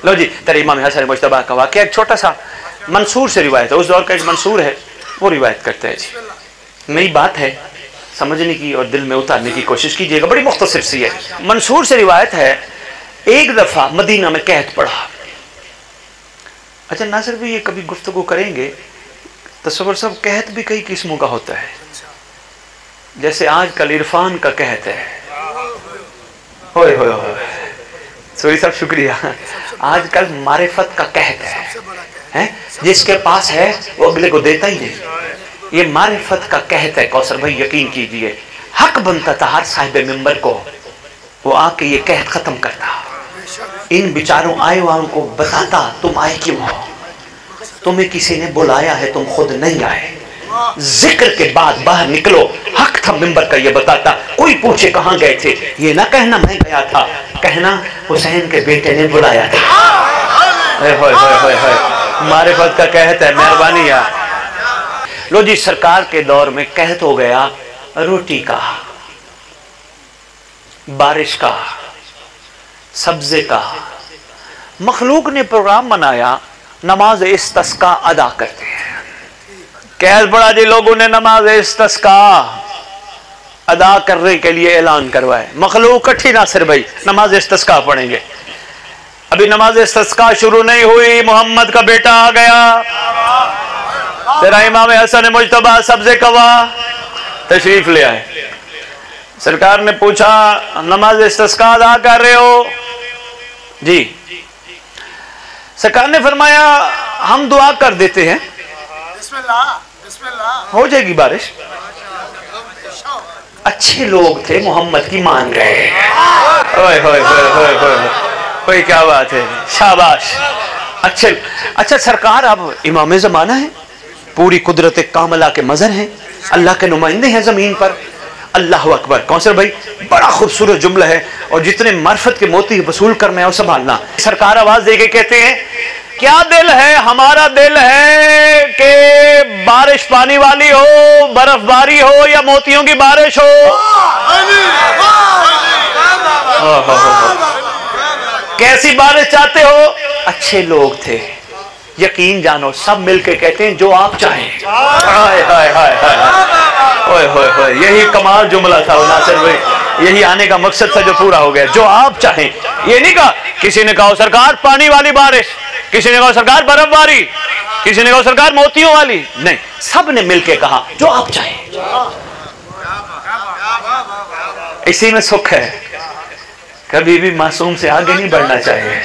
लो जी, तेरे इमाम हसन मुज्तबा का वाक़या एक छोटा सा मंसूर से रिवायत है, उस दौर का एक मंसूर है, वो रिवायत करते हैं जी। मेरी बात है समझने की और दिल में उतारने की कोशिश कीजिएगा, बड़ी मुख्तसर सी है। मंसूर से रिवायत है, एक दफ़ा मदीना में कहत पड़ा। अच्छा नासिर भी ये कभी गुफ्तगू करेंगे, तसव्वुर साहब कहत भी कई किस्मों का होता है। जैसे आजकल इरफान का कहत है, होए होए होए, सोई साहब शुक्रिया। आजकल मारिफत का कहत है, जिसके पास है वो अगले को देता ही नहीं। ये मारिफत का कहत है कौसर भाई, यकीन कीजिए हक बनता था हर साहिब मिंबर को वो आके ये कहत खत्म करता, इन बेचारों आए वालों को बताता तुम आए क्यों हो, तुम्हें किसी ने बुलाया है, तुम खुद नहीं आए। जिक्र के बाद बाहर निकलो, हक था मिंबर का ये बताता। कोई पूछे कहाँ गए थे, ये ना कहना मैं गया था, कहना हुसैन के बेटे ने बुलाया था। मारिफत का कहत है, मेहरबानी यार। लो जी, सरकार के दौर में कहत हो गया रोटी का, बारिश का, सब्जे का। मखलूक ने प्रोग्राम बनाया, नमाज इस्तिस्का अदा करते हैं। कहत पड़ा जी, लोगों ने नमाज इस्तिस्का अदा करने के लिए ऐलान करवाए। मखलूक कठी नासिर भाई, नमाज इस्तिस्का पढ़ेंगे। अभी नमाज इस्तिस्का शुरू नहीं हुई, मोहम्मद का बेटा आ गया, तेरा इमाम हसन मुज्तबा सब्जे कवा तशरीफ ले आए। सरकार ने पूछा, नमाज इस्तिस्का अदा कर रहे हो जी? सरकार ने फरमाया, हम दुआ कर देते हैं, हो जाएगी बारिश। अच्छे लोग थे, मोहम्मद की मान गए। ओए होए होए होए होए, क्या बात है, शाबाश। अच्छे, अच्छा सरकार अब इमाम ज़माना है, पूरी कुदरत कामला के मज़हर हैं, अल्लाह के नुमाइंदे हैं ज़मीन पर। अल्लाह अकबर। कौसर भाई बड़ा खूबसूरत जुमला है, और जितने मार्फत के मोती वसूल करना है और संभालना। सरकार आवाज देके कहते हैं, क्या दिल है, हमारा दिल है कि बारिश पानी वाली हो, बर्फबारी हो या मोतियों की बारिश हो। कैसी बारिश चाहते हो? अच्छे लोग थे, यकीन जानो सब मिलके कहते हैं जो आप चाहें। हाय हाय हाय हाय, ओए होए होए, यही कमाल जुमला था नासिर भाई, यही आने का मकसद था जो पूरा हो गया। जो आप चाहें, ये नहीं कहा, किसी ने कहा सरकार पानी वाली बारिश, किसी ने कहा सरकार बर्फबारी, किसी ने कहा सरकार मोतियों वाली, नहीं, सब ने मिलके कहा जो आप चाहें। इसी में सुख है, कभी भी मासूम से आगे नहीं बढ़ना चाहिए।